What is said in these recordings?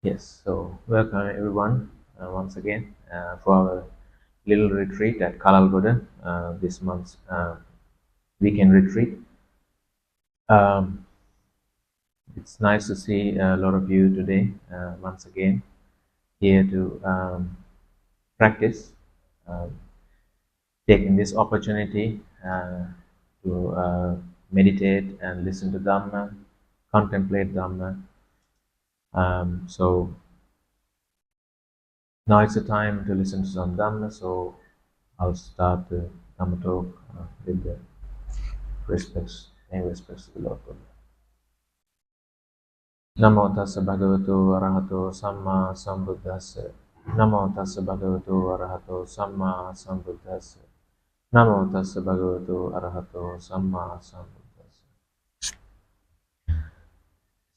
Yes, so welcome everyone once again for our little retreat at Kalalgoda this month's weekend retreat. Um, it's nice to see a lot of you today once again here to practice, um, taking this opportunity to meditate and listen to Dhamma, contemplate Dhamma. So now it's the time to listen to some Dhamma, so I'll start the Dhamma talk with the respects and respects to the Lord Buddha. Namo tassa bhagavato arahato samma sambuddhassa. Namo tassa bhagavato arahato samma sambuddhassa. Namo tassa bhagavato arahato samma sambuddhassa.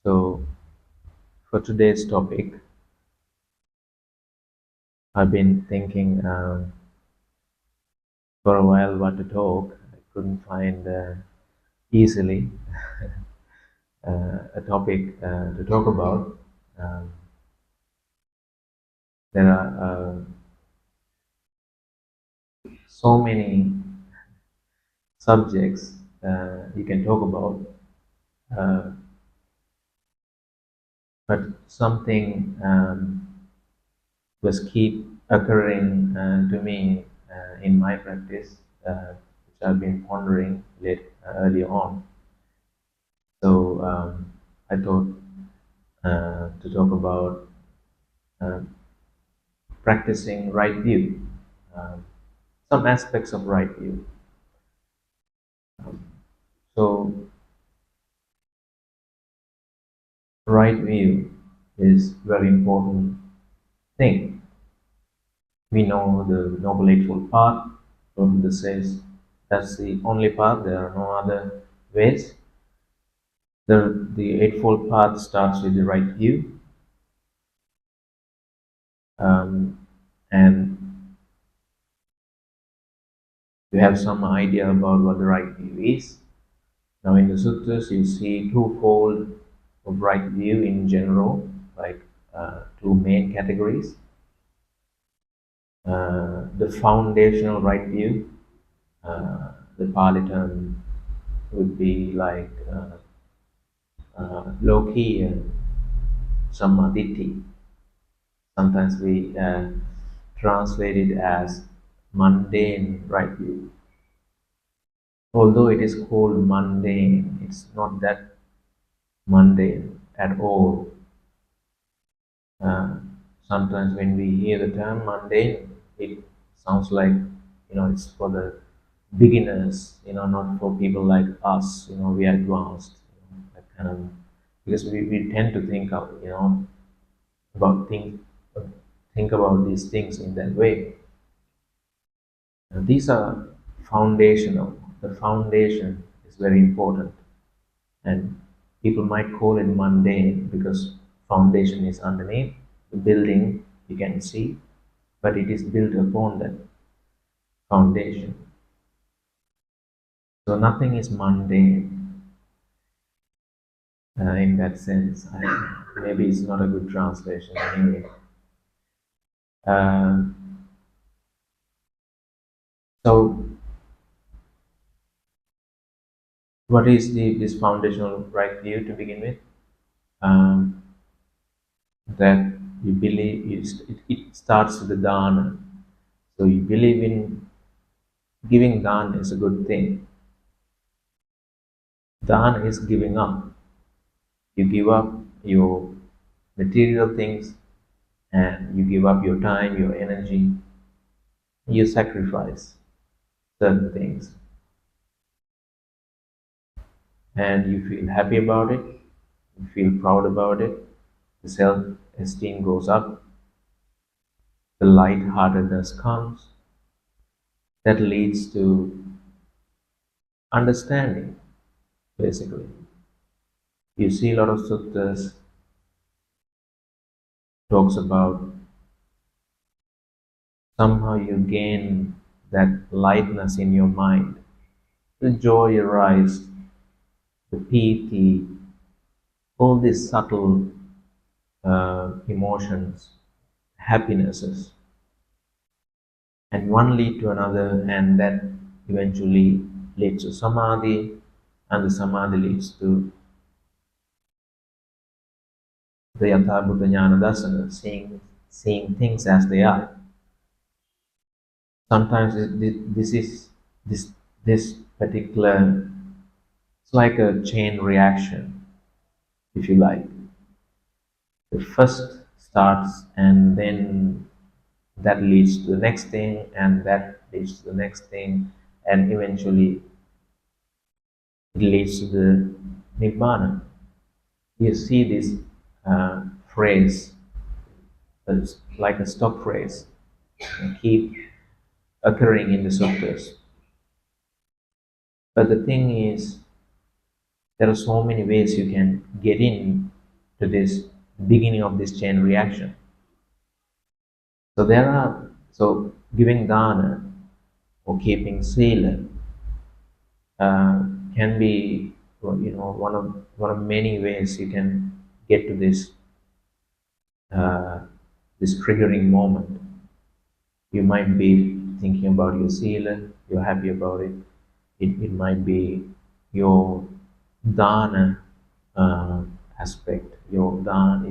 So, for today's topic, I've been thinking for a while what to talk. I couldn't find easily a topic to talk about. Um, there are so many subjects you can talk about, uh, but something was keep occurring to me in my practice, which I've been pondering early on. So I thought to talk about um, practicing right view, some aspects of right view. So right view is very important thing. We know the Noble Eightfold Path. Lord Buddha says that's the only path. There are no other ways. The Eightfold Path starts with the right view, and you have some idea about what the right view is. Now, in the sutras, you see twofold of right view in general, like two main categories. The foundational right view, the Pali term would be like Lokiya Sammaditthi. Sometimes we translate it as mundane right view. Although it is called mundane, it's not that mundane at all. Sometimes when we hear the term mundane, it sounds like it's for the beginners, not for people like us. We are advanced, that kind of, because we tend to think of about things, think about these things in that way. These are foundational. The foundation is very important, and people might call it mundane because foundation is underneath the building you can see, but it is built upon that foundation. So nothing is mundane in that sense. Maybe it's not a good translation anyway. Uh, so what is this foundational right view to begin with? That you believe it starts with the dana. So you believe in giving dana is a good thing. Dana is giving up. You give up your material things and you give up your time, your energy. You sacrifice certain things and you feel happy about it, you feel proud about it, the self esteem goes up, the light-heartedness comes. That leads to understanding, basically. You see a lot of suttas talks about somehow you gain that lightness in your mind. The joy arises, the piti, all these subtle emotions, happinesses, and one lead to another, and that eventually leads to samadhi, and the samadhi leads to the yathabhuta jnana dasana, seeing things as they are. Sometimes this this particular, it's like a chain reaction, if you like. The first starts, and then that leads to the next thing, and that leads to the next thing, and eventually it leads to the nibbana. You see this phrase, it's like a stock phrase, and keep occurring in the sutras. But the thing is, there are so many ways you can get in to this beginning of this chain reaction. So giving dana or keeping sila can be, one of many ways you can get to uh, this triggering moment. You might be thinking about your sila, you're happy about it. It might be your dana aspect, your dana,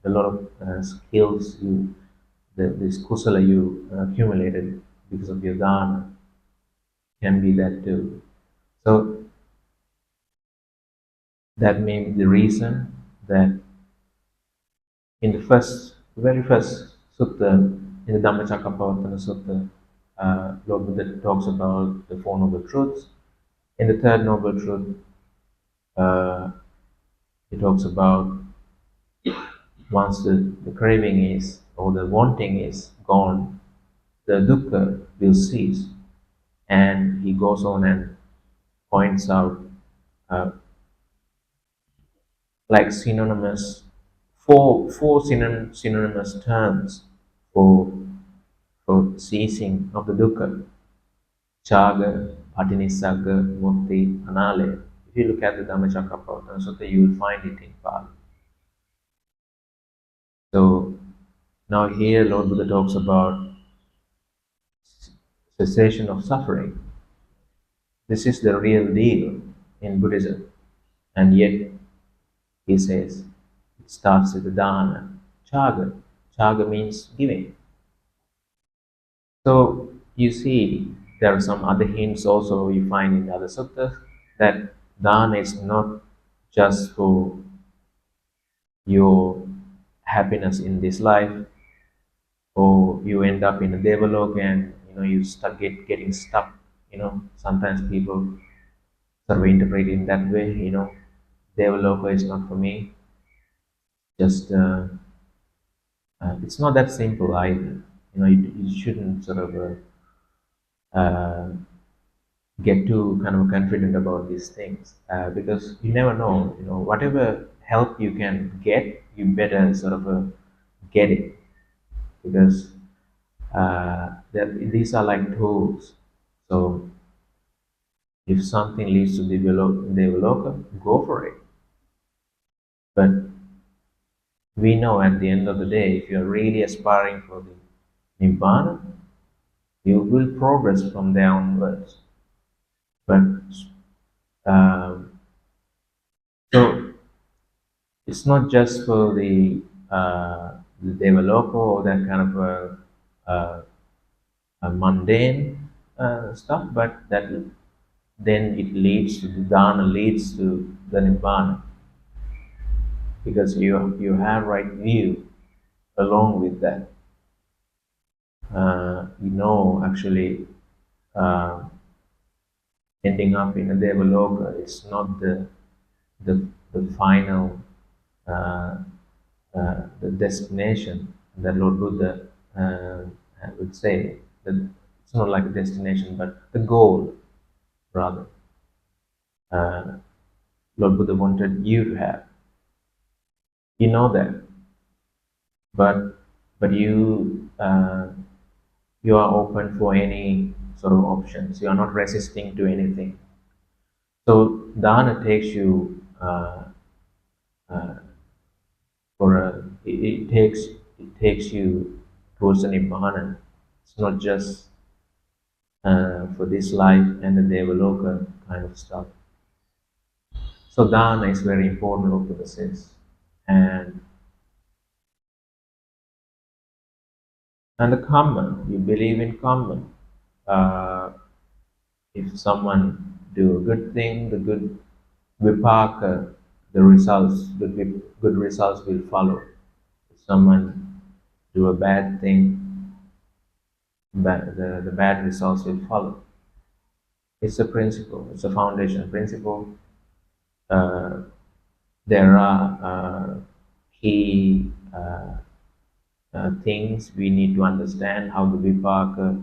the lot of skills this kusala you accumulated because of your dana can be that too. So that may be the reason that in the very first sutta, in the Dhammacakkappavattana Sutta, Lord Buddha talks about the Four Noble Truths. In the Third Noble Truth, uh, he talks about once the craving is, or the wanting is gone, the dukkha will cease. And he goes on and points out uh, like synonymous terms for ceasing of the dukkha: chaga, patinissagga, mukti, anale. If you look at the Dhammacakkappavattana Sutta, you will find it in Pali. So now here Lord Buddha talks about cessation of suffering. This is the real deal in Buddhism. And yet he says it starts with the dana, chaga. Chaga means giving. So you see, there are some other hints also you find in the other suttas that dana is not just for your happiness in this life, or you end up in a devaloka and you start getting stuck. Sometimes people sort of interpret it in that way. Devaloka is not for me. Just it's not that simple either. You shouldn't sort of get too kind of confident about these things because you never know. Whatever help you can get, you better sort of get it, because these are like tools. So if something leads to developer, go for it. But we know at the end of the day, if you're really aspiring for the nibbana, you will progress from there onwards. But um, so it's not just for the developer or that kind of a mundane stuff, but that then it leads to the dana, leads to the nibbana, because you have right view along with that. Actually, uh, ending up in a devaloka is not the final uh, the destination that Lord Buddha would say. That it's not like a destination, but the goal, rather. Uh, Lord Buddha wanted you to have. You know that, but you are open for any sort of options. You are not resisting to anything. So dana takes you it takes you towards the nibbana. It's not just for this life and the devaloka kind of stuff. So dana is very important, Rupa says, and the karma. You believe in karma. Uh, if someone do a good thing, the good vipaka, the results, good results will follow. If someone do a bad thing, the bad results will follow. It's a principle. It's a foundation principle. Uh, there are key things we need to understand how the vipaka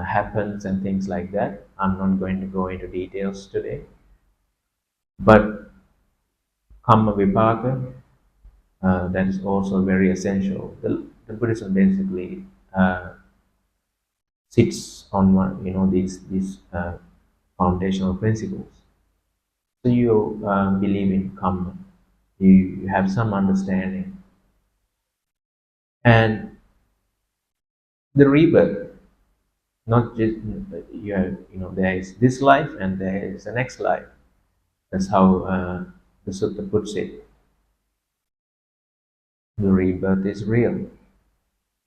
happens and things like that. I'm not going to go into details today, but karma vipaka, that is also very essential. The Buddhism basically sits on one, these foundational principles. So you believe in karma, you have some understanding, and the rebirth. Not just there is this life and there is the next life. That's how the sutta puts it. The rebirth is real.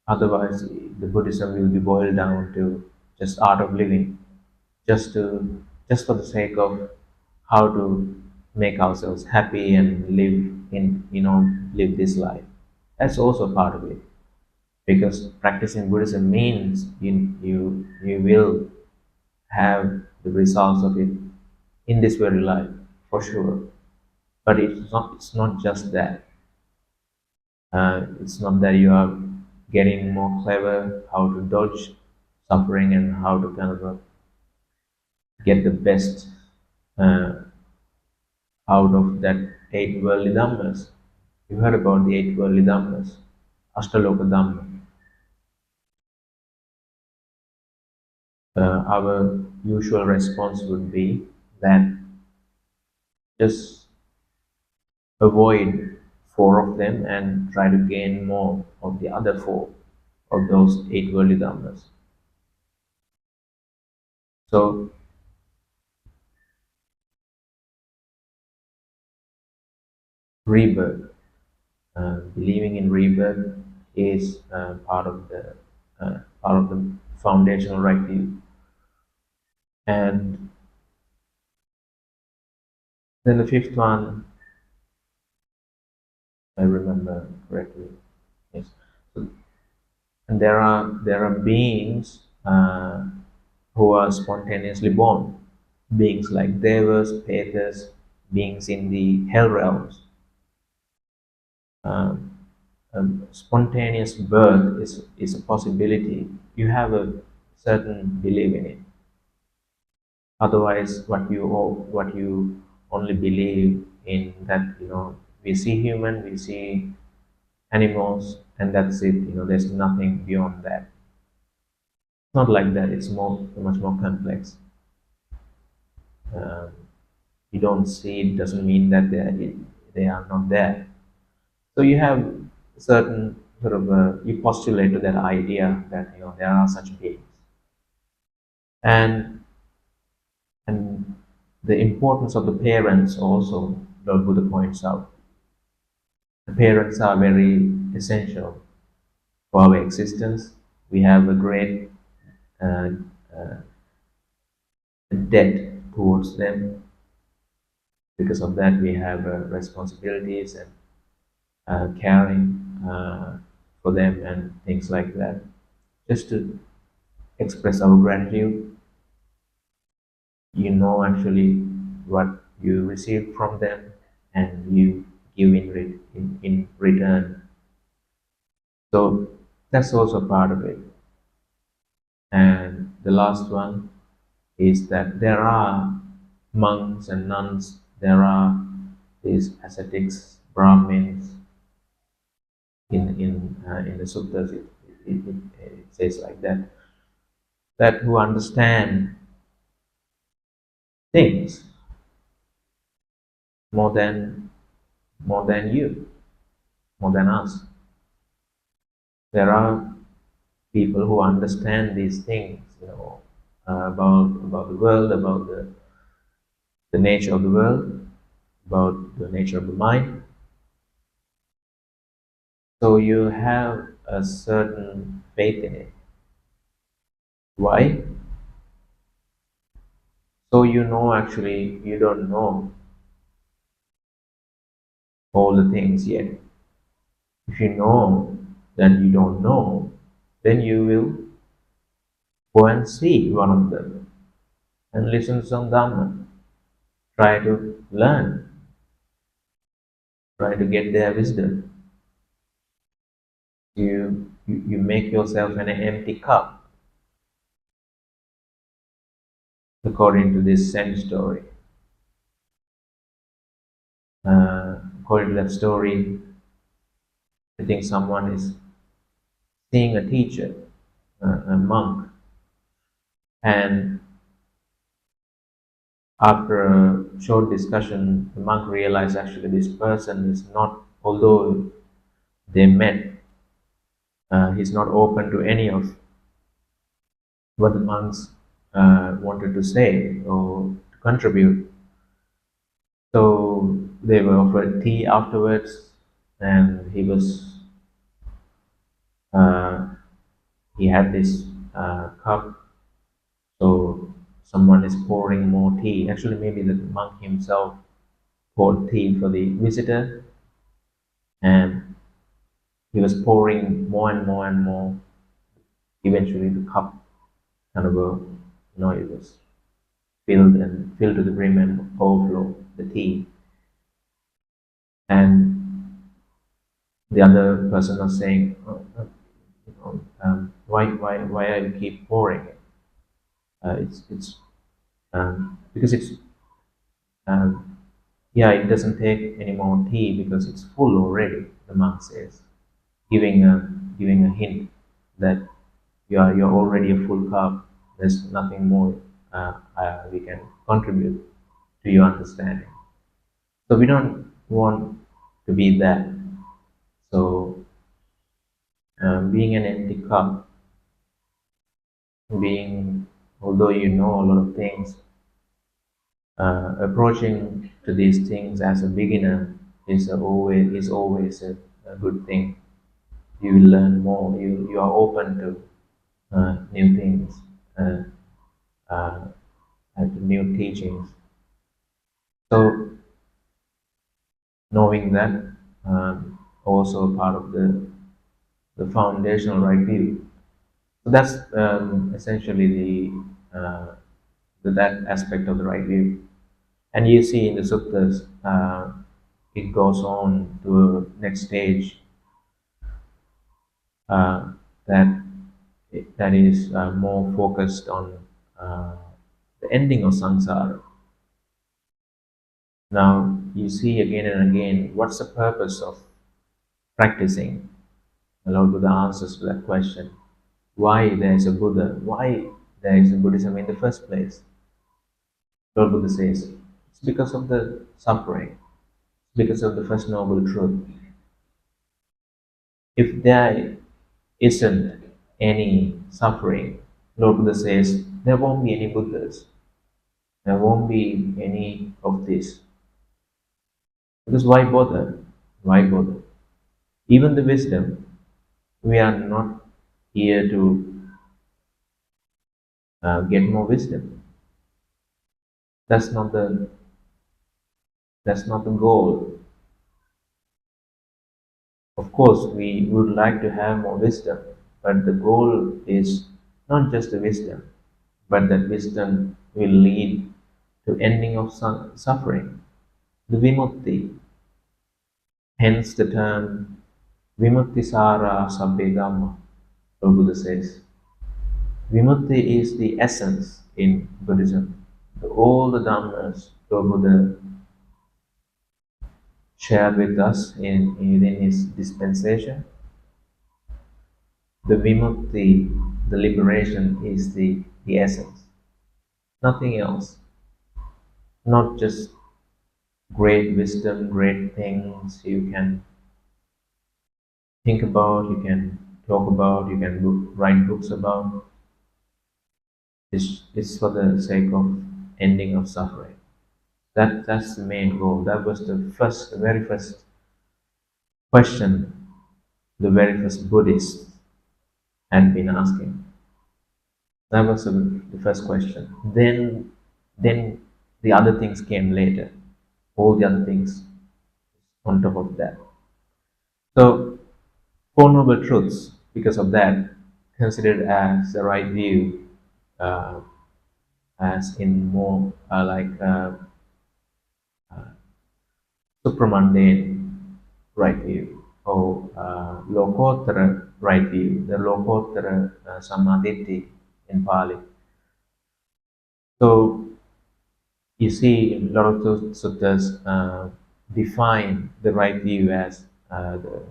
Otherwise, the Buddhism will be boiled down to just art of living, just for the sake of how to make ourselves happy and live this life. That's also part of it, because practicing Buddhism means you will have the results of it in this very life for sure. But it's not just that. It's not that you are getting more clever how to dodge suffering and how to kind of get the best uh, out of that eight worldly dhammas. You heard about the eight worldly dhammas, Ashtaloka Dhamma. Our usual response would be that just avoid four of them and try to gain more of the other four of those eight worldly dhammas. So rebirth, believing in rebirth is part of the foundational right view. And then the fifth one, I remember correctly, yes. So, and there are beings who are spontaneously born, beings like devas, petas, beings in the hell realms. Um, Spontaneous birth is a possibility. You have a certain belief in it. Otherwise, what you only believe in, that we see human, we see animals, and that's it. There's nothing beyond that. It's not like that. It's much more complex. Um, you don't see it doesn't mean that they are not there. So you have certain sort of you postulate to that idea that there are such beings, and and the importance of the parents also, Lord Buddha points out. The parents are very essential for our existence. We have a great uh, uh, debt towards them. Because of that, we have responsibilities and caring for them and things like that. Just to express our gratitude, actually what you receive from them, and you give in return. So that's also part of it. And the last one is that there are monks and nuns, there are these ascetics, Brahmins. In the suttas, it says like that who understand things more than you. more than us. There are people who understand these things, about the world, about the nature of the world, about the nature of the mind. So you have a certain faith in it. Why? So actually you don't know all the things yet. If you know that you don't know, then you will go and see one of them and listen to some Dhamma. Try to learn, try to get their wisdom. You make yourself an empty cup, according to this Zen story. According to that story, I think someone is seeing a teacher, a monk, and after a short discussion, the monk realized actually this person is not, although they met, he's not open to any of what the monks wanted to say or to contribute. So they were offered tea afterwards, and uh, he had this cup. So someone is pouring more tea. Actually, maybe the monk himself poured tea for the visitor, and he was pouring more and more and more. Eventually, the cup kind of it was filled to the brim and overflow the tea. And the other person was saying, why are you keep pouring it? It's because it's um, yeah, it doesn't take any more tea because it's full already. The monk says, giving a hint that you're already a full cup. There's nothing more we can contribute to your understanding. So we don't want to be that. So being an empty cup, being although you know a lot of things, approaching to these things as a beginner is always a good thing. You will learn more. You are open to new things, uh, uh, and to new teachings. So knowing that also part of the foundational right view. So that's essentially that aspect of the right view. And you see in the suttas, it goes on to a next stage uh, that that is more focused on uh, the ending of samsara. Now you see again and again what's the purpose of practicing. The Lord Buddha answers to that question: why there is a Buddha? Why there is a Buddhism in the first place? Lord Buddha says it's because of the suffering, because of the First Noble Truth. If there isn't any suffering, Lord Buddha says, there won't be any Buddhas. There won't be any of this. Because why bother? Why bother? Even the wisdom, we are not here to get more wisdom. That's not the goal. Of course, we would like to have more wisdom, but the goal is not just the wisdom, but that wisdom will lead to ending of suffering, the vimutti. Hence the term vimuttisara sabbe dhamma. Lord Buddha says, vimutti is the essence in Buddhism. All the dhammas Lord Buddha shared with us within his dispensation, the vimutti, the liberation, is the essence. Nothing else. Not just great wisdom, great things you can think about, you can talk about, you can write books about. It's for the sake of ending of suffering. That's the main goal. That was the very first question the very first Buddhist had been asking. That was the first question. Then the other things came later. All the other things on top of that. So Four Noble Truths, because of that, considered as the right view, uh, as in more supramundane right view, or Lokotara right view, the Lokotara Samaditi in Pali. So you see, a lot of those suttas define the right view as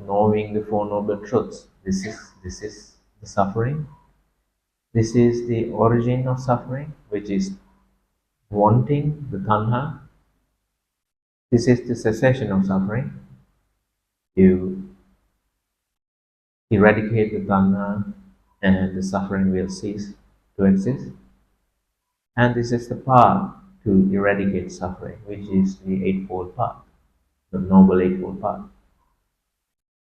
knowing the Four Noble Truths. This is the suffering. This is the origin of suffering, which is wanting, the tanha. This is the cessation of suffering. You eradicate the tanha, and the suffering will cease to exist. And this is the path to eradicate suffering, which is the Eightfold Path, the Noble Eightfold Path.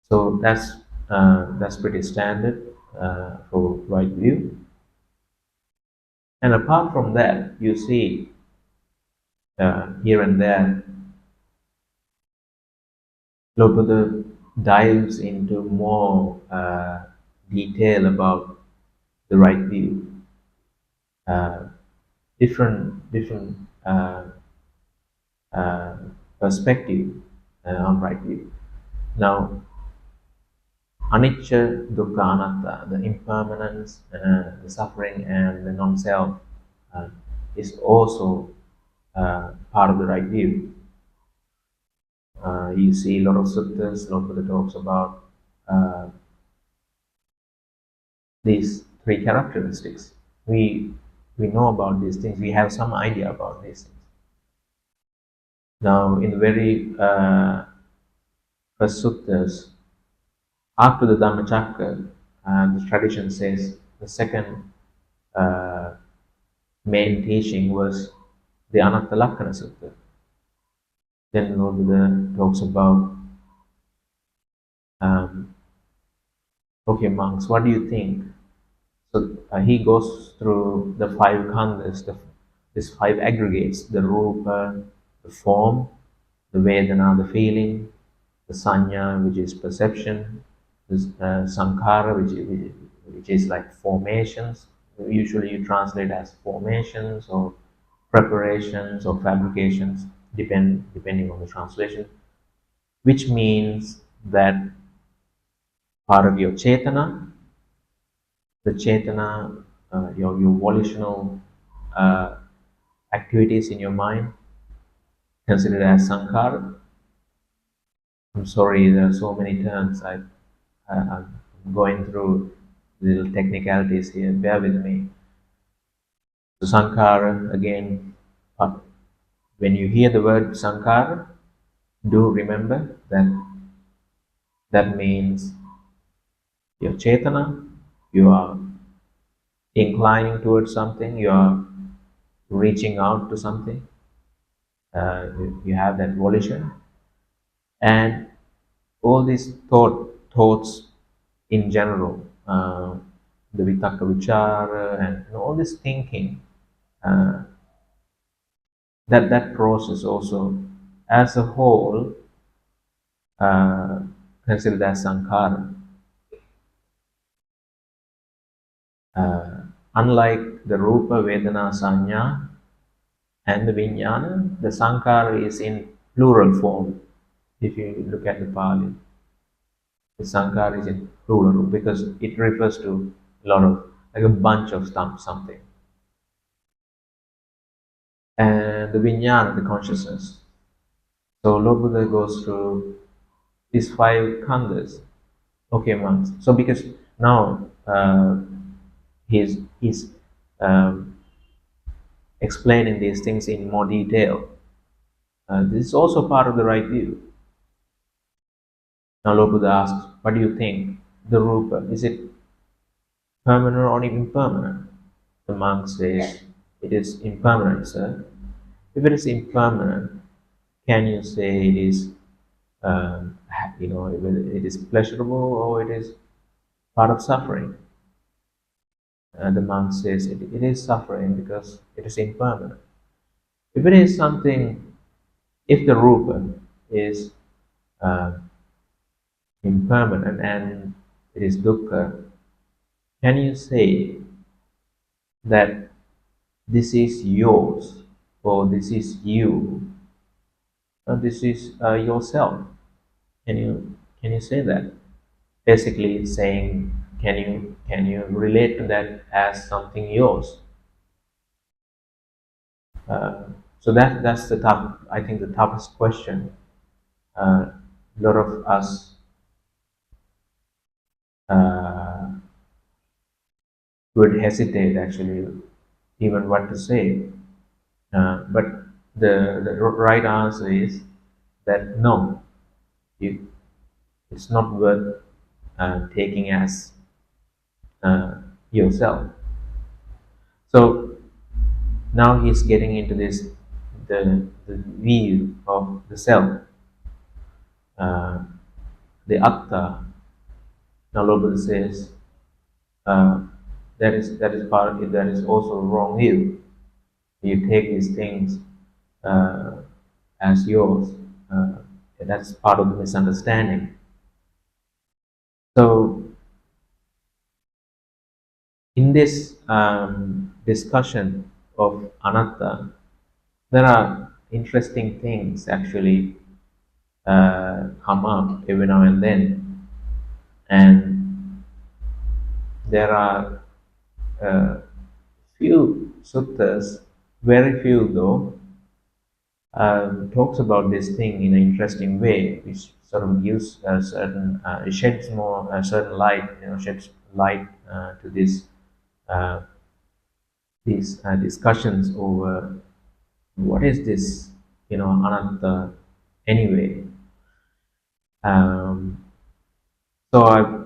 So that's pretty standard for right view. And apart from that, you see here and there, Lord Buddha dives into more detail about the right view, uh, different uh, perspective on right view. Now, anicca, dukkha, anatta, the impermanence, the suffering, and the non-self uh, is also part of the right view. You see a lot of suttas, a lot of the talks about uh, these three characteristics. We know about these things. We have some idea about these things. Now, in the very first suttas, after the Dhammacakka, the tradition says the second uh, main teaching was the Anatta Lakkana Sutta. Then Lord Buddha talks about, okay, monks, what do you think? So he goes through the five khandhas, these five aggregates: the rupa, the form, the vedana, the feeling, the sanya, which is perception, the sankhara, which is like formations. Usually you translate as formations or preparations or fabrications, depending on the translation, which means that part of your chetana, the chetana, your volitional uh, activities in your mind, considered as sankhara. I'm sorry, there are so many terms. I'm going through little technicalities here. Bear with me. So sankhara again. When you hear the word sankhara, do remember that that means your chetana. You are inclining towards something. You are reaching out to something. You have that volition, and all these thoughts in general, the vitaka vichara, and all this thinking, uh, that process also, as a whole, uh, considered as sankhara. Unlike the rupa, vedana, sanya, and the vijnana, the sankhara is in plural form. If you look at the Pali, the sankhara is in plural because it refers to a lot of, like a bunch of something. And the vijnana, the consciousness. So Lord Buddha goes through these five khandhas. Okay, monks. So because now he's um, explaining these things in more detail. This is also part of the right view. Now Lord Buddha asks, what do you think? The rupa, is it permanent or impermanent? The monk says, it is impermanent, sir. If it is impermanent, can you say it is, whether it is pleasurable or it is part of suffering? The monk says it is suffering because it is impermanent. If it is something, if the rupa is uh, impermanent and it is dukkha, can you say that this is yours or this is you or this is yourself? Can you say that? Basically, it's saying, can you relate to that as something yours? So that's the tough. I think the toughest question. A lot of us uh, would hesitate actually, even what to say. But the right answer is that no, you, it's not worth taking as uh, yourself. So now he's getting into this the view of the self, uh, the atta. Now Lord Buddha says uh, that is part that is also wrong view. You take these things uh, as yours. Uh, that's part of the misunderstanding. So in this discussion of anatta, there are interesting things actually come up every now and then, and there are few suttas, very few though, talks about this thing in an interesting way, which sort of gives a certain, it sheds more a certain light, sheds light to this uh, these discussions over what is this, anatta anyway. Um,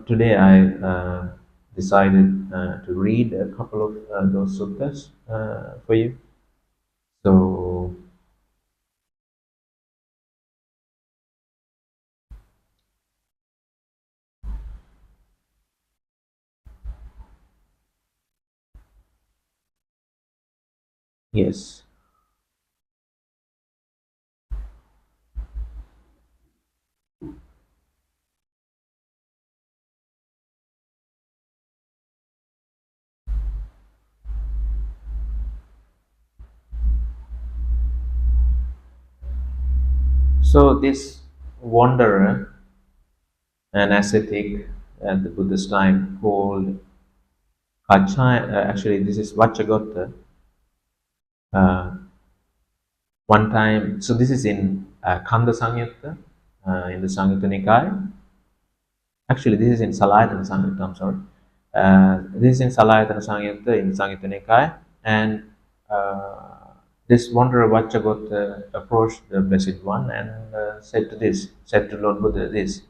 Today I decided to read a couple of those suttas for you. So yes, so this wanderer, an ascetic at the Buddha's time called Ajahn, actually this is Vachagota. Uh, One time, so this is in Kanda Samyutta, in the Samyutta Nikaya. Actually, this is in Salayatana Samyutta, I'm sorry. This is in Salayatana Samyutta, in Samyutta Nikaya. And this wanderer Vachagota approached the Blessed One and said to Lord Buddha this: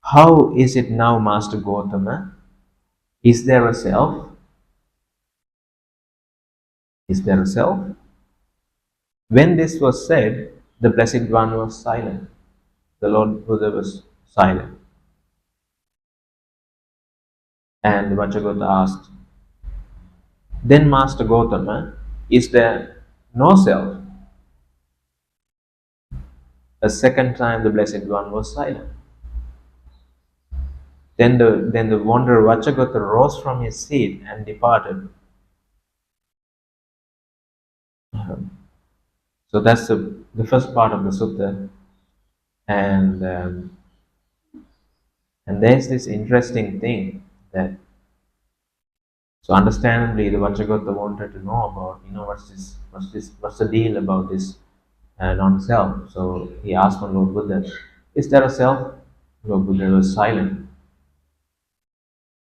how is it now, Master Gautama? Is there a self? Is there a self? When this was said, the Blessed One was silent. The Lord Buddha was silent. And Vajragota asked, then Master Gautama, is there no self? A second time the Blessed One was silent. Then the wanderer Vajragota rose from his seat and departed. So that's the first part of the sutta. And and there's this interesting thing that, so understandably the Vajragota wanted to know about, what's the deal about this non-self. So he asked from Lord Buddha, is there a self? Lord Buddha was silent.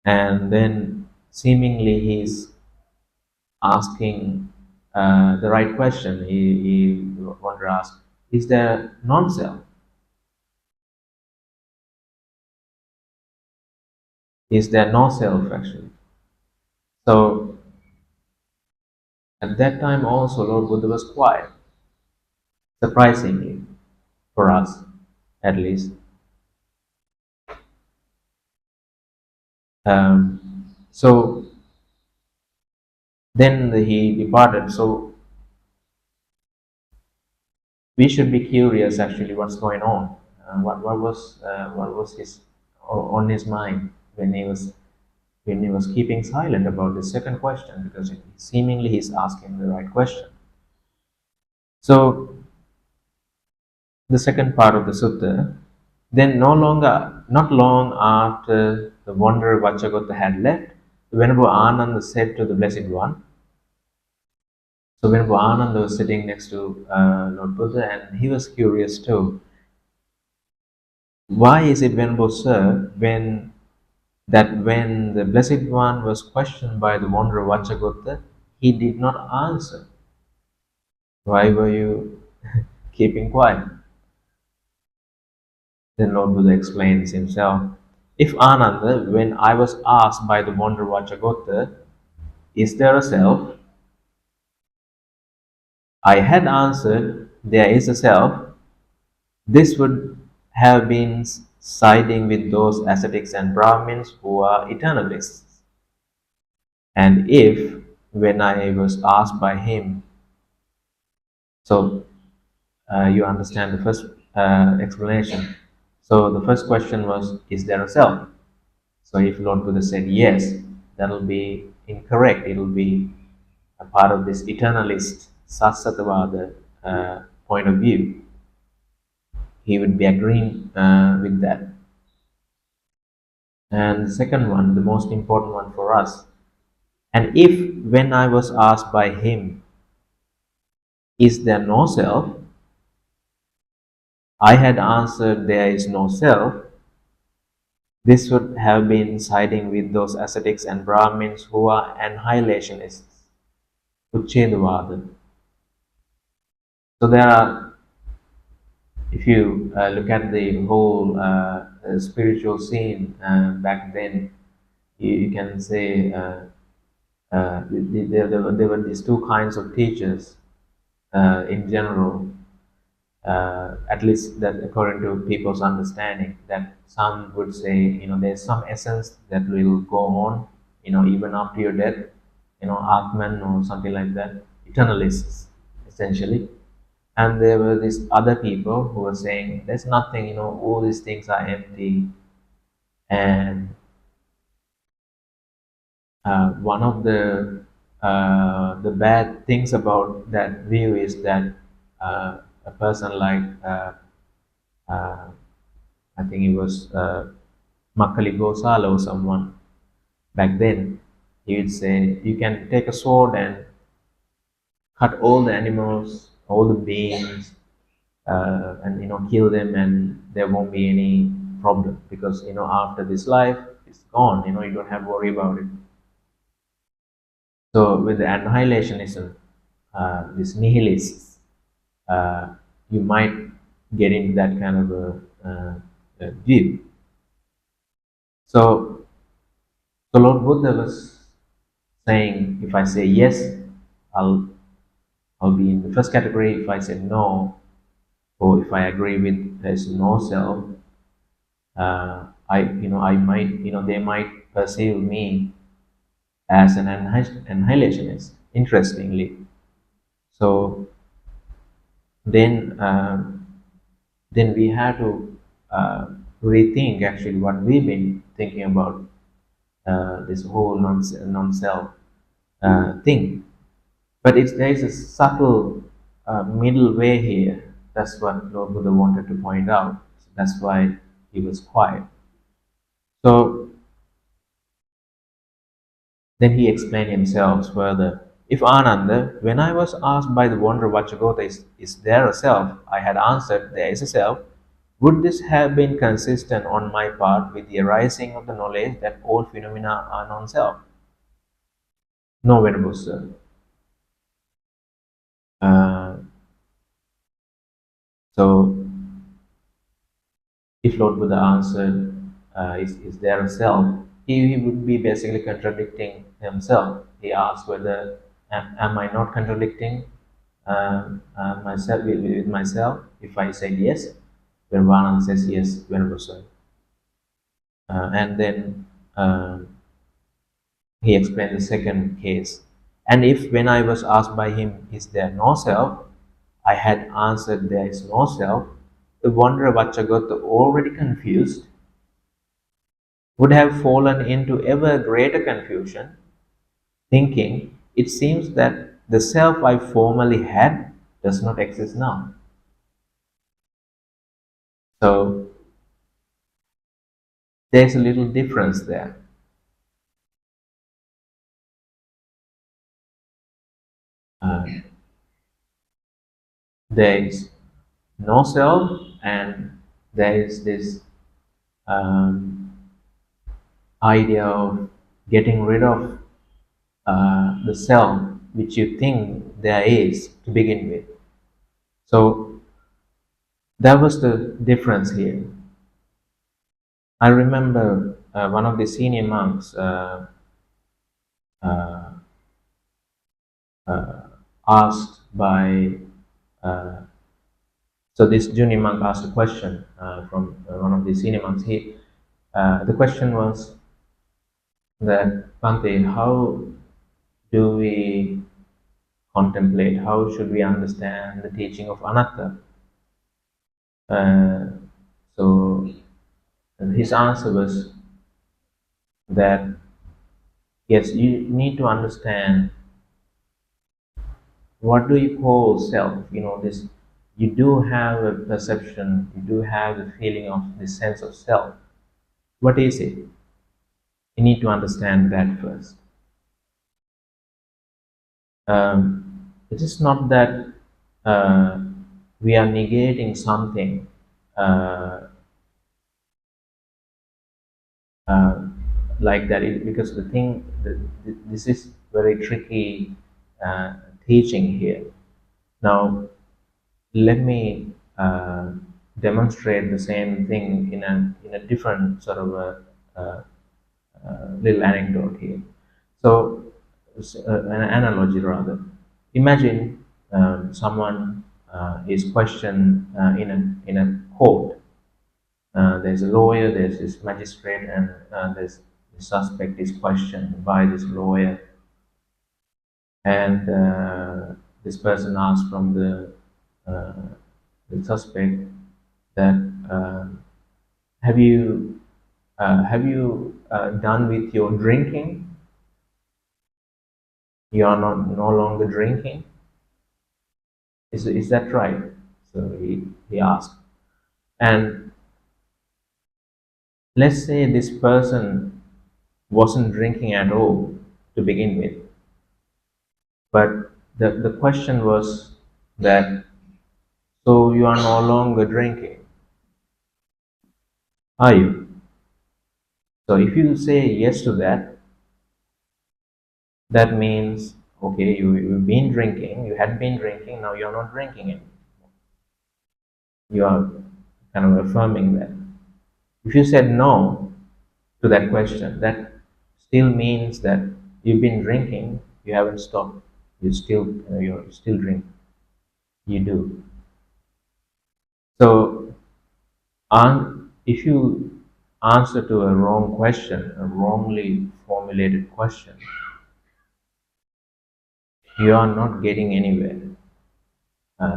And then seemingly he's asking the right question. He wanted to ask, is there non-self? Is there no self actually? So at that time also Lord Buddha was quiet, surprisingly, for us at least. So then he departed. So we should be curious actually what's going on. What was his on his mind when he was keeping silent about the second question, because seemingly he's asking the right question. So the second part of the sutta. Then not long after the wanderer Vachagota had left, Venerable Ananda said to the Blessed One. So Venerable Ananda was sitting next to Lord Buddha, and he was curious too. Why is it, Venerable Sir, when the Blessed One was questioned by the wanderer Vachagota, he did not answer? Why were you keeping quiet? Then Lord Buddha explains himself. If Ananda, when I was asked by the wanderer Vachagota, is there a self? I had answered, there is a self. This would have been siding with those ascetics and Brahmins who are eternalists. And if, when I was asked by him, so you understand the first explanation. So the first question was, is there a self? So if Lord Buddha said yes, that'll be incorrect. It'll be a part of this eternalist Sasatavada point of view. He would be agreeing with that. And the second one, the most important one for us. And if, when I was asked by him, is there no self? I had answered, there is no self. This would have been siding with those ascetics and Brahmins who are annihilationists, Uchedavada. So there are, if you look at the whole spiritual scene back then, you can say there were these two kinds of teachers in general, at least that according to people's understanding, that some would say, there's some essence that will go on, even after your death, Atman or something like that, eternalists, essentially. And there were these other people who were saying, there's nothing, all these things are empty. And one of the bad things about that view is that a person like uh, I think it was Makali Gosala or someone back then, he would say you can take a sword and cut all the animals, all the beings, and kill them, and there won't be any problem, because after this life it's gone. You don't have to worry about it. So with the annihilationism, this nihilists, you might get into that kind of a view. So the Lord Buddha was saying, if I say yes, I'll I'll be in the first category. If I say no, or if I agree with there's no self, I might, they might perceive me as an annihilationist. Interestingly, so then then we have to rethink actually what we've been thinking about this whole non-self thing. But there is a subtle middle way here. That's what Lord Buddha wanted to point out. So that's why he was quiet. So then he explained himself further. If Ananda, when I was asked by the wanderer Vachagota, is there a self? I had answered, there is a self. Would this have been consistent on my part with the arising of the knowledge that all phenomena are non-self? No, Venerable Sir. Uh, so if Lord Buddha answered, is there a self? he would be basically contradicting himself. He asks whether am I not contradicting myself with myself if I say yes? Venerable says yes, Venerable Sir. And then he explained the second case. And if when I was asked by him, is there no self? I had answered there is no self. The wanderer Vachagotha, already confused, would have fallen into ever greater confusion, thinking, it seems that the self I formerly had does not exist now. So there's a little difference there. Uh, there is no self, and there is this um, idea of getting rid of the self which you think there is to begin with. So that was the difference here. I remember one of the senior monks uh, asked by so this junior monk asked a question from one of the senior monks. The question was that, Bhante, how do we contemplate? How should we understand the teaching of anatta? Uh, so his answer was that yes, you need to understand what do you call self. This, you do have a perception, you do have the feeling of the sense of self. What is it? You need to understand that first. It is not that we are negating something uh, uh, like that, because this is very tricky teaching here. Now, let me demonstrate the same thing in a different sort of a little anecdote here. So, an analogy rather. Imagine someone is questioned in a court. There's a lawyer, there's this magistrate, and there's the suspect is questioned by this lawyer, and this person asks from uh, the suspect that have you done with your drinking? You are not no longer drinking. Is that right? So he asked, and let's say this person wasn't drinking at all to begin with, but the question was that, so you are no longer drinking, are you? So if you say yes to that, that means okay, you've been drinking, you had been drinking, now you're not drinking anymore. You are kind of affirming that. If you said no to that question, that still means that you've been drinking, you haven't stopped, you're still drinking. You do. So, if you answer to a wrong question, a wrongly formulated question, you are not getting anywhere.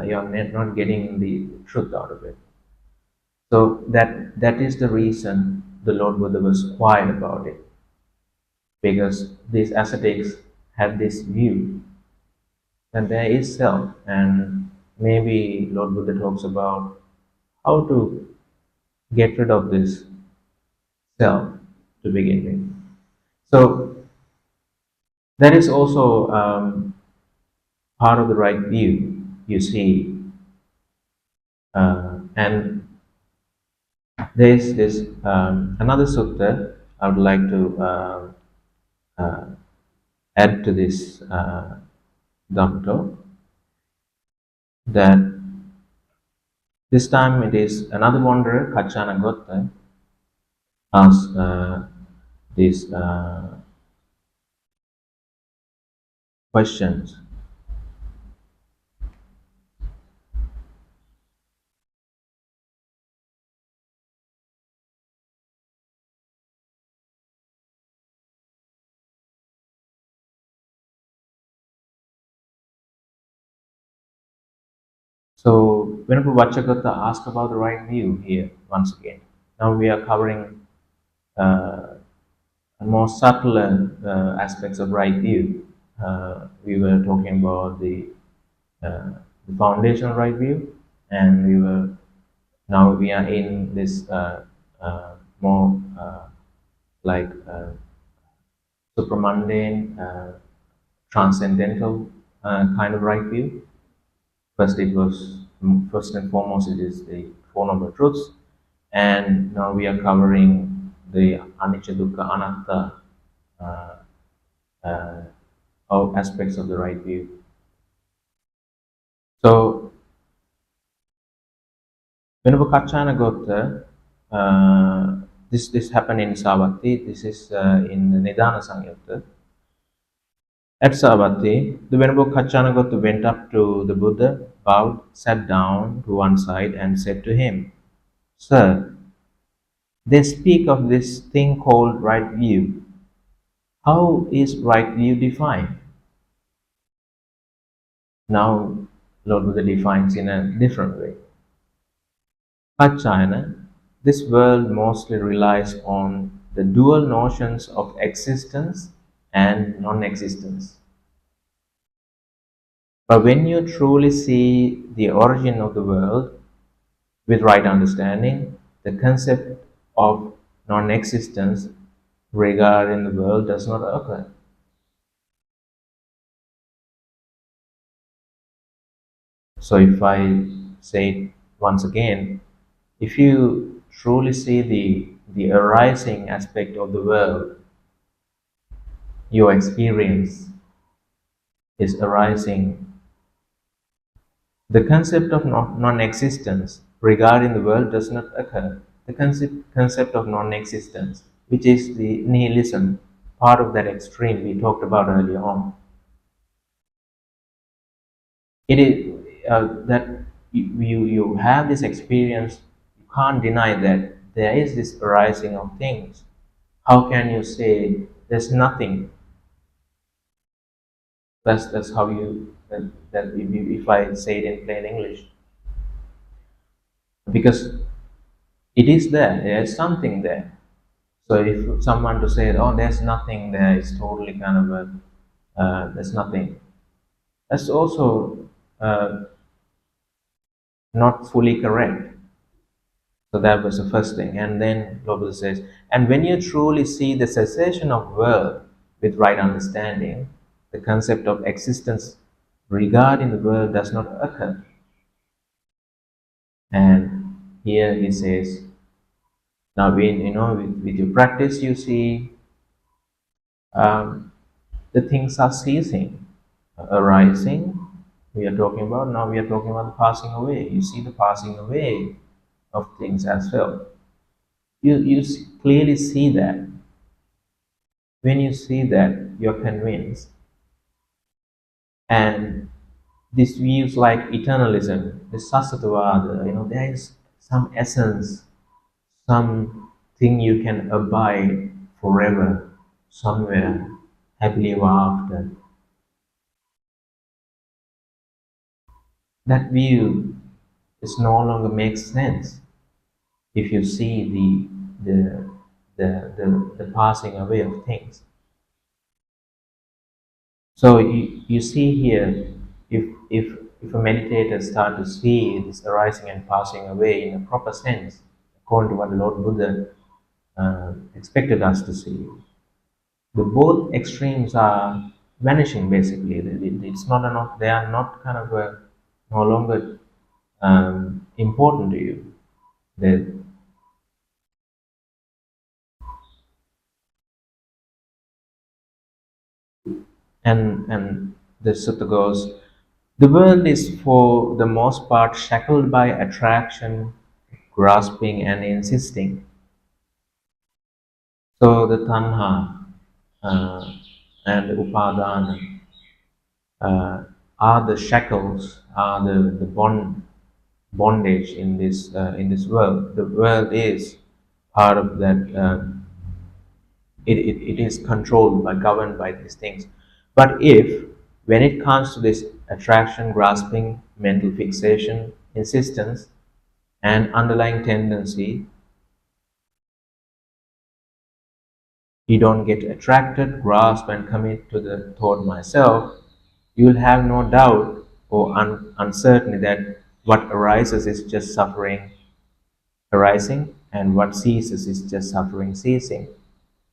You are not getting the truth out of it. So that is the reason the Lord Buddha was quiet about it, because these ascetics had this view that there is self, and maybe Lord Buddha talks about how to get rid of this self to begin with. So that is also part of the right view, you see. And there is this another sutta I would like to uh, add to this Dhamma, that this time it is another wanderer, Kachana Gotta, asks these questions. So Venerable Vachakata asked about the right view here once again. Now we are covering more subtle aspects of right view. We were talking about the foundational right view, and now we are in this more like supramundane, transcendental kind of right view. First and foremost, it is the Four Noble Truths, and now we are covering the Anicca, Dukkha, Anatta all aspects of the right view. So, Venerable Kachana Gota, this happened in Savatthi. This is in the Nidana Samyutta. At Savatthi, the Venerable Kachanagota went up to the Buddha, bowed, sat down to one side, and said to him, "Sir, they speak of this thing called right view. How is right view defined?" Now, Lord Buddha defines in a different way. Kachana, this world mostly relies on the dual notions of existence and non-existence. But when you truly see the origin of the world with right understanding, the concept of non-existence regarding the world does not occur. So if I say it once again, if you truly see the arising aspect of the world, your experience is arising. The concept of non-existence regarding the world does not occur. The concept of non-existence, which is the nihilism, part of that extreme we talked about earlier on. It is that you have this experience. You can't deny that there is this arising of things. How can you say there's nothing? That's how you that if I say it in plain English, because it is there. There's something there. So if someone to say, "Oh, there's nothing there," it's totally kind of a there's nothing. That's also not fully correct. So that was the first thing. And then Lobel says, and when you truly see the cessation of world with right understanding, the concept of existence regarding the world does not occur. And here he says, now with your practice you see um, the things are ceasing, arising. We are talking about now. We are talking about the passing away. You see the passing away of things as well. You clearly see that. When you see that, you're convinced. And this views like eternalism, the Sasatavada, there is some essence, something you can abide forever, somewhere, happily ever after. That view is no longer makes sense if you see the passing away of things. So you see here, if a meditator start to see this arising and passing away in a proper sense, according to what Lord Buddha expected us to see, the both extremes are vanishing. Basically, it's not enough. They are not kind of no longer important to you. They, and the sutta goes, the world is for the most part shackled by attraction, grasping, and insisting. So the tanha uh, and the upadana uh, are the shackles, are the bondage in this world. The world is part of that. It is controlled by, governed by these things. But if, when it comes to this attraction, grasping, mental fixation, insistence, and underlying tendency, you don't get attracted, grasp, and commit to the thought myself, you will have no doubt or uncertainty that what arises is just suffering arising, and what ceases is just suffering ceasing.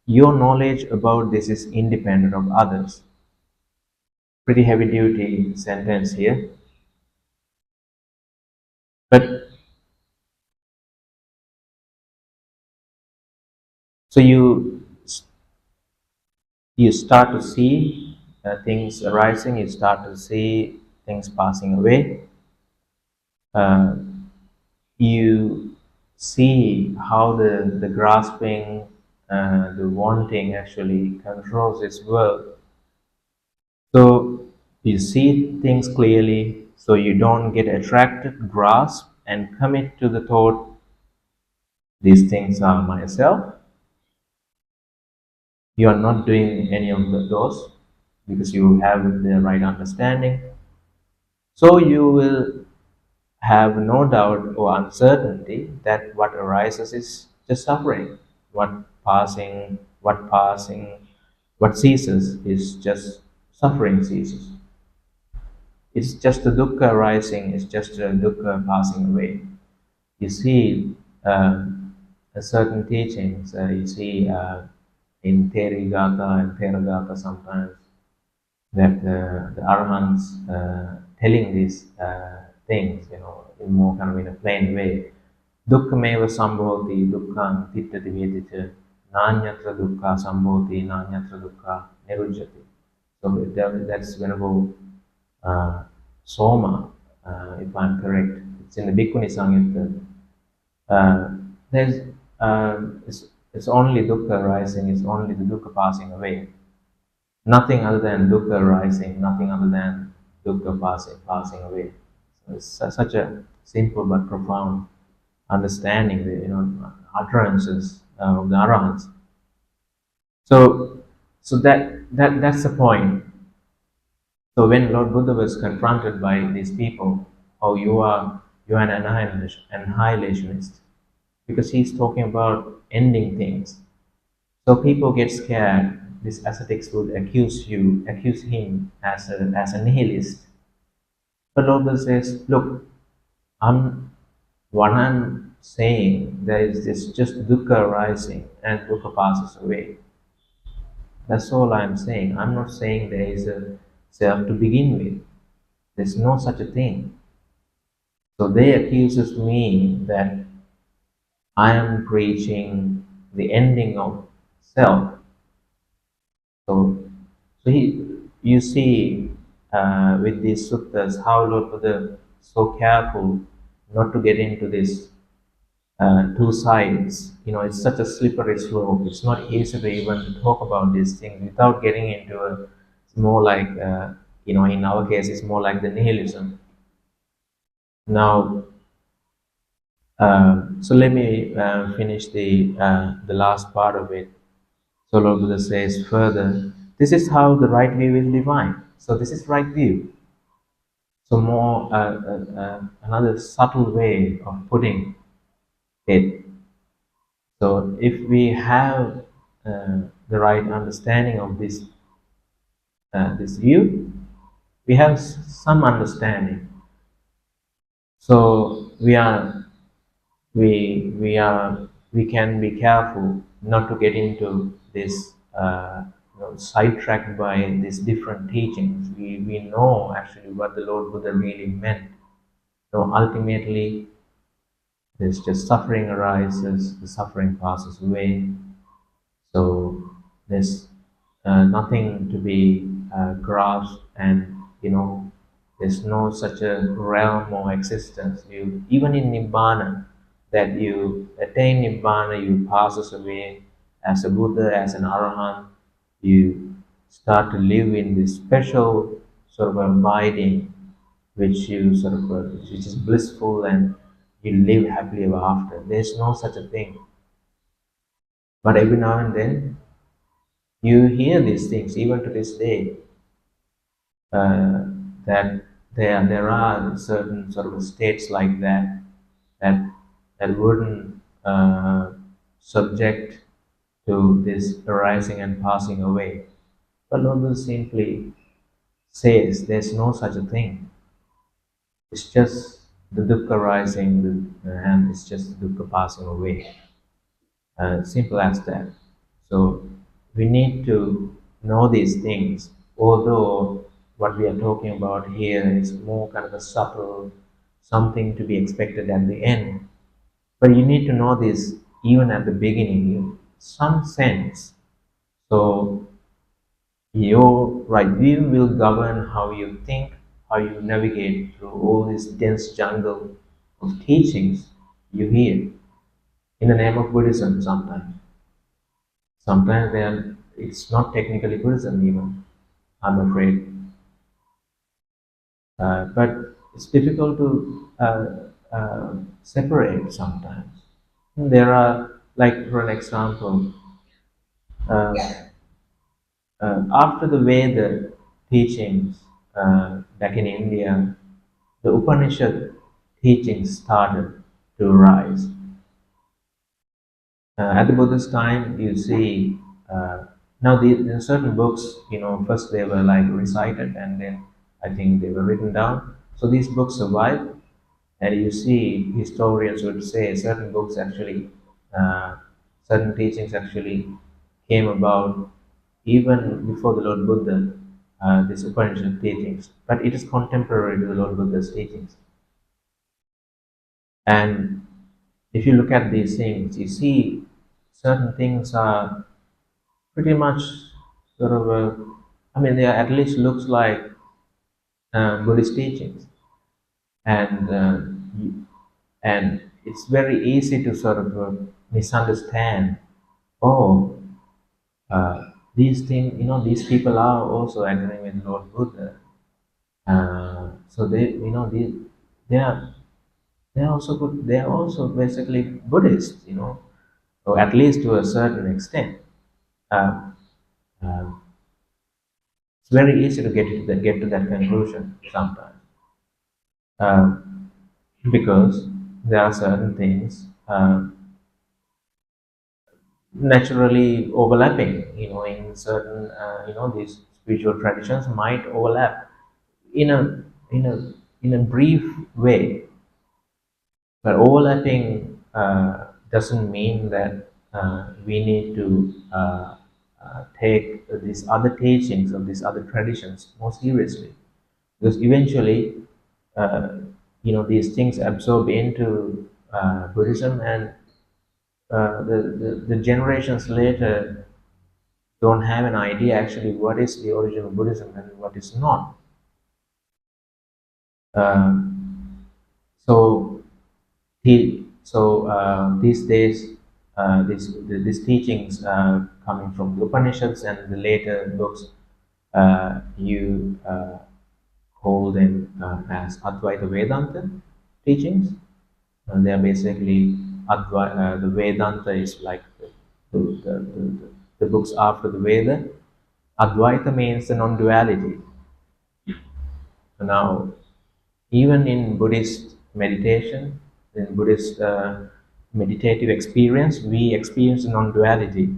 Your knowledge about this is independent of others. Pretty heavy duty sentence here. But so you start to see things arising, you start to see things passing away. Uh, you see how the grasping, the wanting actually controls this world. So you see things clearly, so you don't get attracted, grasp, and commit to the thought, these things are myself. You are not doing any of those because you have the right understanding. So you will have no doubt or uncertainty that what arises is just suffering. What ceases is just suffering ceases. It's just the dukkha arising, it's just the dukkha passing away. You see certain teachings, you see in Therigatha and Theragata sometimes, that the Arahants telling these things, in more kind of in a plain way. Dukkhameva sambhoti dukkhan tittati vedita nanyatra dukkha sambhoti nanyatra dukkha nirujjati. So that's Venerable Soma, if I'm correct. It's in the Bhikkhuni Samyutta. There's it's only dukkha arising, it's only the dukkha passing away. Nothing other than dukkha arising, nothing other than dukkha passing away. So it's such a simple but profound understanding, the utterances of the arahants. So that's the point. So when Lord Buddha was confronted by these people, oh, you are an annihilationist, because he's talking about ending things. So people get scared. These ascetics would accuse him as a nihilist. But Lord Buddha says, look, what I'm saying, there is this just dukkha arising and dukkha passes away. That's all I'm saying. I'm not saying there is a self to begin with. There's no such a thing. So they accuses me that I am preaching the ending of self. So, you see with these suttas how Lord Buddha so careful not to get into this two sides. It's such a slippery slope. It's not easy to even to talk about these things without getting into a. It's more like in our case, it's more like the nihilism. Now, so let me finish the last part of it. So Lord Buddha says further, this is how the right view is defined. So this is right view. So more another subtle way of putting it. So if we have the right understanding of this view, we have some understanding. So we can be careful not to get into this sidetracked by these different teachings. We know actually what the Lord Buddha really meant. So ultimately, there's just suffering arises, the suffering passes away. So there's nothing to be grasped, and there's no such a realm or existence. Even in nibbana, that you attain nibbana, you passes away. as a Buddha, as an Arahant, you start to live in this special sort of abiding, which you sort of, which is blissful, and you live happily ever after. There's no such a thing. But every now and then, you hear these things, even to this day, uh, that there are certain sort of states like that that that wouldn't subject to this arising and passing away. But Lord Buddha simply says there's no such a thing. It's just the dukkha arising and it's just the dukkha passing away. Simple as that. So we need to know these things, although what we are talking about here is more kind of a subtle something to be expected at the end. But you need to know this even at the beginning, in some sense. So your right view will govern how you think, how you navigate through all this dense jungle of teachings you hear in the name of Buddhism sometimes. Sometimes it's not technically Buddhism even, I'm afraid. But it's difficult to separate sometimes. There are, like for an example, uh, after the Veda teachings back in India, the Upanishad teachings started to rise. At the Buddha's time, you see, now the certain books, first they were like recited and then I think they were written down. So these books survived, and you see, historians would say certain books actually, uh, certain teachings actually came about even before the Lord Buddha, these Upanishad teachings, but it is contemporary to the Lord Buddha's teachings. And if you look at these things, you see certain things are pretty much sort of I mean, they are, at least looks like Buddhist teachings, and and it's very easy to sort of misunderstand. Oh, these things, these people are also agreeing with Lord Buddha. So they are they are also good. They are also basically Buddhists, or at least to a certain extent. Uh, uh, it's very easy to get to that conclusion sometimes, uh, because there are certain things naturally overlapping. In certain these spiritual traditions might overlap in a in a in a brief way, but overlapping doesn't mean that we need to take these other teachings of these other traditions more seriously, because eventually, uh, these things absorb into Buddhism, and the generations later don't have an idea actually what is the origin of Buddhism and what is not. Um, so these days, these teachings coming from the Upanishads and the later books, you call them as Advaita Vedanta teachings. And they are basically the Vedanta is like the books after the Veda. Advaita means the non-duality. So now, even in Buddhist meditation, in Buddhist meditative experience, we experience non-duality.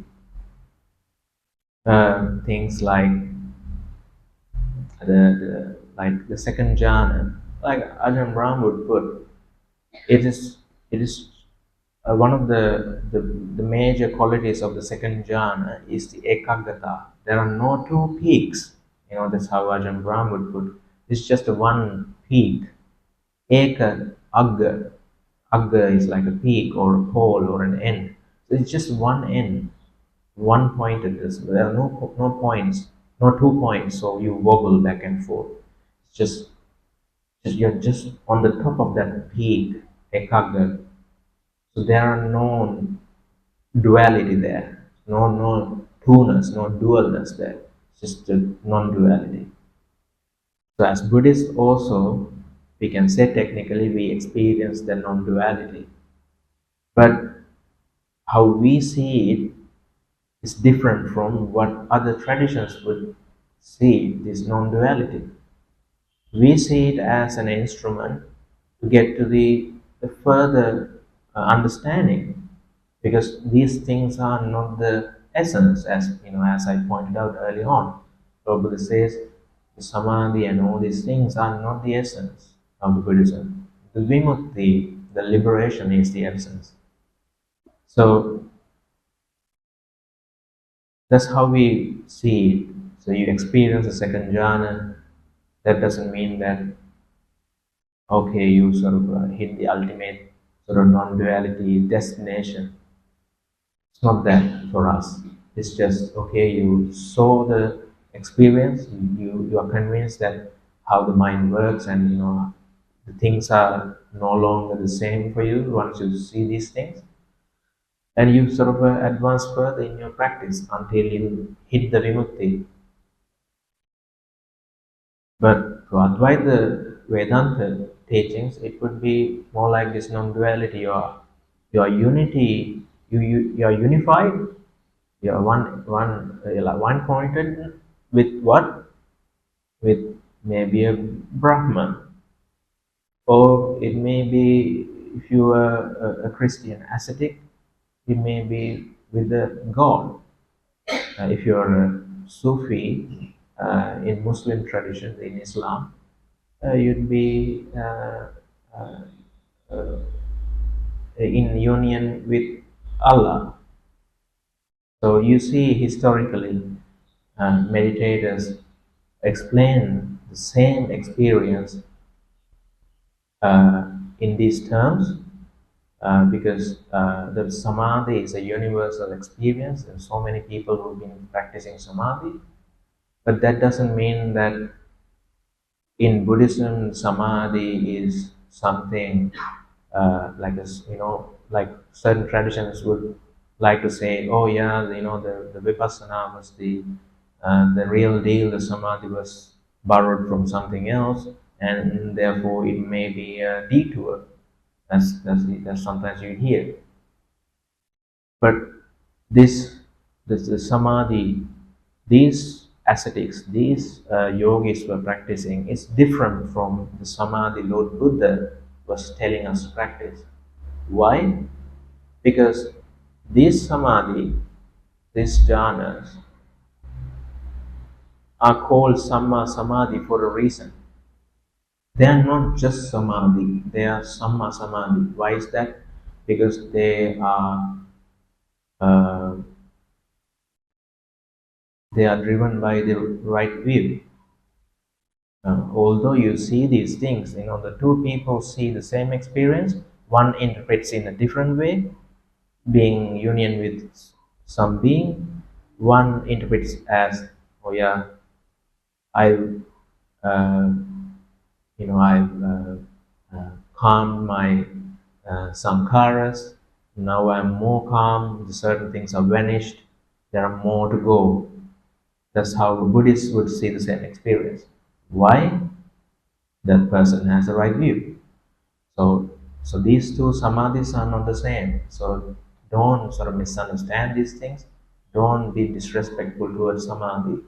Things like the second jhana, like Ajahn Brahm would put, it is one of the major qualities of the second jhana is the ekaggata. There are no two peaks. That's how Ajahn Brahm would put. It's just a one peak. Eka agga. Agga is like a peak or a pole or an end. So it's just one end, one point at this. There are no points, no 2 points. So you wobble back and forth. It's just you're just on the top of that peak, ekagga. So there are no duality there. no two-ness, no dualness there. It's just a non-duality. So as Buddhists also, we can say technically we experience the non-duality. But how we see it is different from what other traditions would see this non-duality. We see it as an instrument to get to the further understanding, because these things are not the essence, as as I pointed out early on. Prabhupada says the samadhi and all these things are not the essence of the Buddhism. The vimukti, the liberation, is the essence. So that's how we see it. So you experience the second jhana. That doesn't mean that okay, you sort of hit the ultimate sort of non-duality destination. It's not that for us. It's just okay, you saw the experience, you are convinced that how the mind works, and the things are no longer the same for you once you see these things, and you sort of advance further in your practice until you hit the vimukti. But to Advaita Vedanta teachings, it would be more like this non-duality. Your unity, you are unified. You are one pointed with what? With maybe a Brahman, or it may be, if you are a Christian ascetic, it may be with the God. If you are a Sufi in Muslim tradition, in Islam, you'd be in union with Allah. So you see, historically, meditators explain the same experience in these terms, because the samadhi is a universal experience, and so many people who've been practicing samadhi. But that doesn't mean that in Buddhism, samadhi is something like like certain traditions would like to say, oh yeah, the vipassana was the real deal. The samadhi was borrowed from something else, and therefore it may be a detour. That's sometimes you hear. But this the samadhi, these ascetics, these yogis were practicing, is different from the samadhi Lord Buddha was telling us to practice. Why? Because these samadhi, these jhanas, are called samma samadhi for a reason. They are not just samadhi, they are samma samadhi. Why is that? Because uh, they are driven by the right view. Although you see these things, the two people see the same experience, one interprets in a different way, being union with some being. One interprets as, oh yeah, I, uh, I've calmed my sankharas. Now I'm more calm. The certain things are vanished. There are more to go. That's how Buddhists would see the same experience. Why? That person has the right view. So these two samadhis are not the same. So don't sort of misunderstand these things. Don't be disrespectful towards samadhi.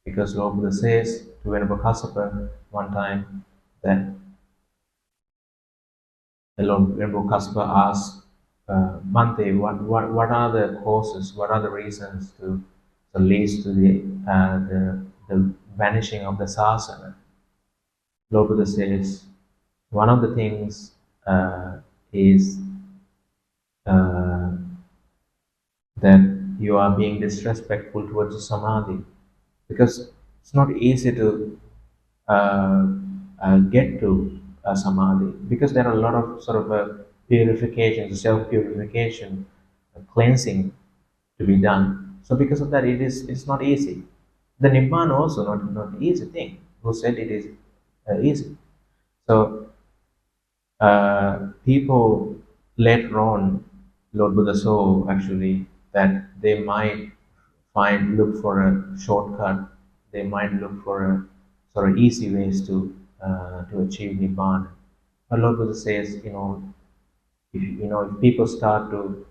Because Lord Buddha says to Venerable Kassapa one time that the Lord Venerable Kassapa asked Bhante, what are the causes, what are the reasons to leads to the vanishing of the sasana? Lord Buddha says one of the things is uh, that you are being disrespectful towards the samadhi, because it's not easy to uh, get to samadhi, because there are a lot of sort of purification, self-purification, cleansing to be done. So because of that, it's not easy. The nibbana also not easy thing. Who said it is easy? So people later on, Lord Buddha saw actually that they might look for a shortcut. They might look for a sort of easy ways to achieve nibbana. But Lord Buddha says, if people start to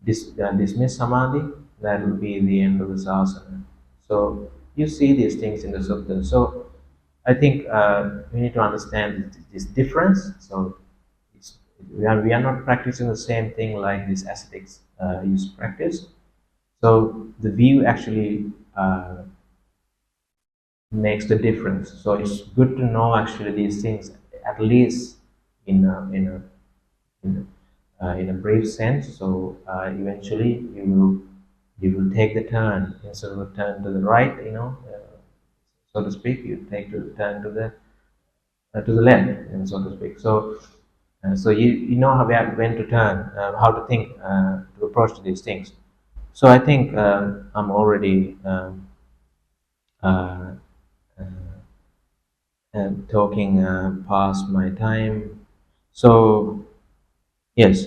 dismiss samadhi, that will be the end of the sasana. So you see these things in the sutta. So I think we need to understand this difference. So we are not practicing the same thing like these ascetics used to practice. So the view actually makes the difference. So it's good to know actually these things at least in a, in a, in a brief sense. So eventually you will take the turn instead of a turn to the right. So to speak, you take the turn to the left, so to speak. So you know when to turn, how to think, to approach to these things. So I think I'm already uh, talking past my time. So yes,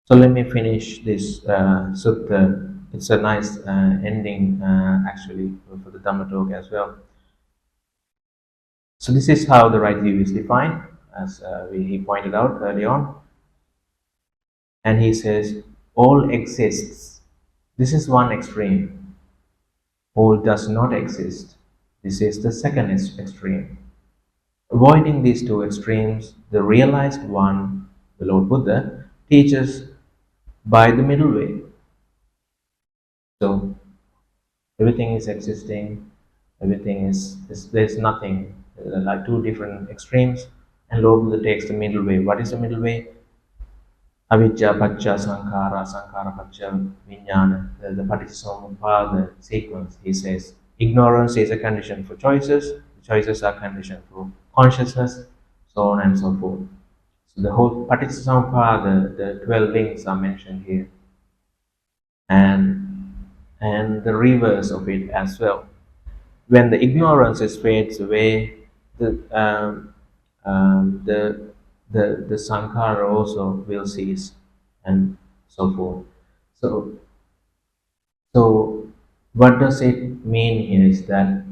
so let me finish this sutta. It's a nice ending actually for the Dhamma talk as well. So this is how the right view is defined, as he pointed out early on. And he says, all exists. This is one extreme. All does not exist. This is the second extreme. Avoiding these two extremes, the realized one, the Lord Buddha, teaches by the middle way. So everything is existing, everything is there's nothing, like two different extremes, and Lord Buddha takes the middle way. What is the middle way? Avijja, Pacha, Sankhara, Sankhara, Pacha, Vijnana, the Paticcasamuppada sequence. He says, ignorance is a condition for choices, choices are condition for consciousness, so on and so forth. So the whole Paticcasamuppada, the 12 links are mentioned here, and the reverse of it as well. When the ignorance fades away, the the sankhara also will cease, and so forth. So so what does it mean here is that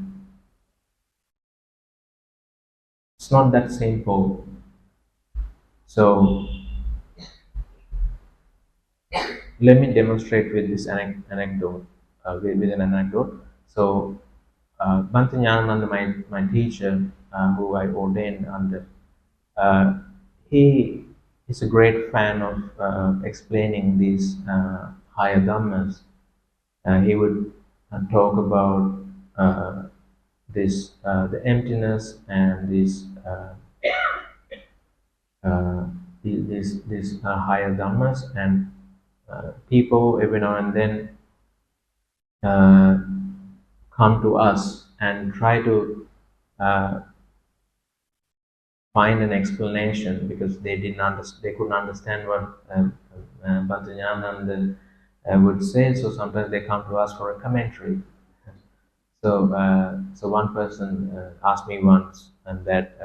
it's not that simple. So let me demonstrate with this anecdote, with an anecdote. So Bhante Nyananda, my teacher, who I ordained under, uh, he is a great fan of explaining these higher dhammas. He would talk about the emptiness and uh, these higher dhammas, and people every now and then uh, come to us and try to uh, find an explanation because they couldn't understand what Bhajananda would say. So sometimes they come to us for a commentary. So one person asked me once, and that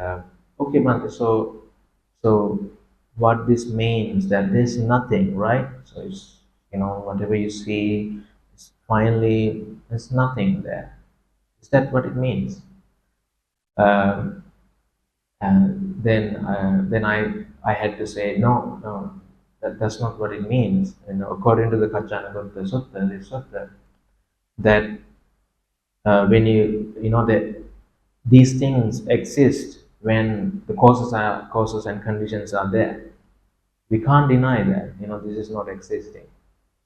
okay, Bhante, so what this means that there's nothing, right? So it's whatever you see, it's finally there's nothing there. Is that what it means? Um, and then I had to say no, that's not what it means. According to the Kaccanagotta Sutta, this sutta, that when you know that these things exist when the causes and conditions are there. We can't deny that. This is not existing.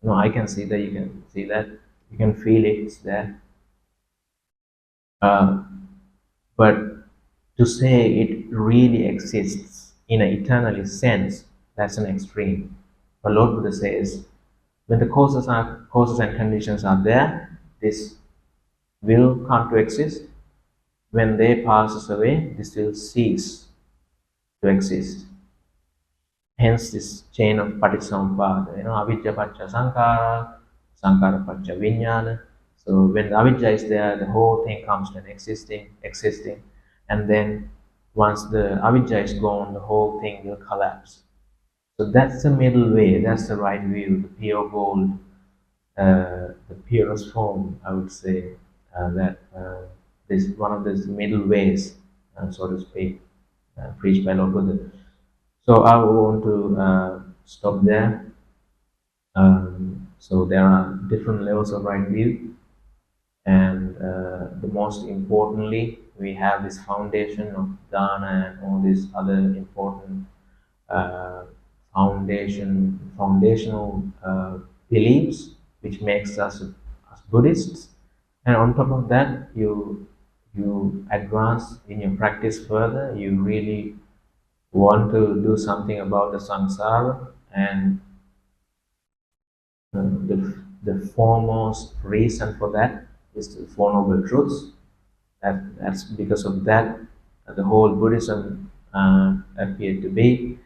I can see that. You can see that. You can feel it. It's there. Uh, but to say it really exists in an eternally sense, that's an extreme. But Lord Buddha says, when the causes and conditions are there, this will come to exist. When they passes away, this will cease to exist. Hence this chain of Paticcasamuppada, Avijja Pacha Sankhara, Sankhara Pacha Vijnana. So when Avijja is there, the whole thing comes to an existing, and then once the avijja is gone, the whole thing will collapse. So that's the middle way, that's the right view, the pure gold, the purest form, I would say, that is one of these middle ways, so to speak, preached by Lord Buddha. So I want to stop there. So there are different levels of right view, and the most importantly, we have this foundation of dana and all these other important uh, foundational beliefs, which makes us as Buddhists. And on top of that, you advance in your practice further. You really want to do something about the samsara, and the foremost reason for that is the Four Noble Truths. That's because of that the whole Buddhism appeared to be.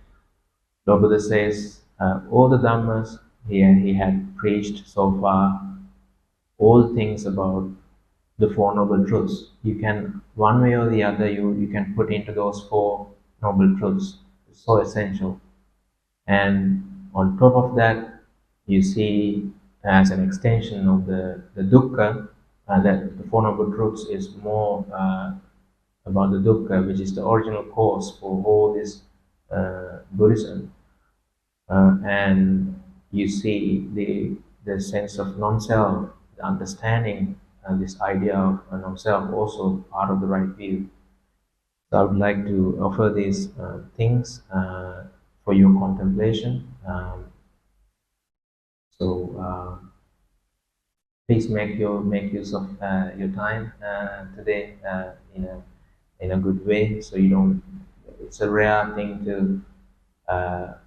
Lord Buddha says all the Dhammas he had preached so far, all things about the Four Noble Truths. You can, one way or the other, you can put into those Four Noble Truths. It's so essential. And on top of that, you see as an extension of the dukkha, that the Four Noble Truths is more about the dukkha, which is the original cause for all this Buddhism. And you see the sense of non-self, the understanding, this idea of non-self also part of the right view. So I would like to offer these things for your contemplation. So please make use of your time today in a good way. So you don't. It's a rare thing to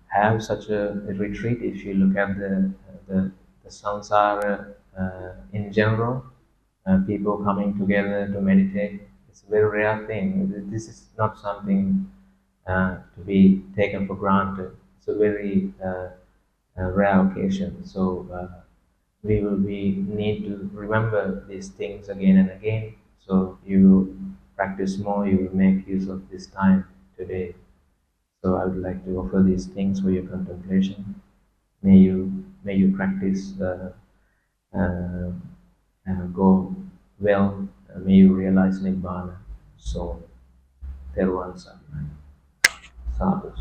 have such a retreat. If you look at the samsara in general, people coming together to meditate, it's a very rare thing. This is not something to be taken for granted. It's a very rare occasion. So we need to remember these things again and again. So you practice more, you will make use of this time today. So I would like to offer these things for your contemplation. May you practice uh, go well. May you realize nibbana. So there was sadhu.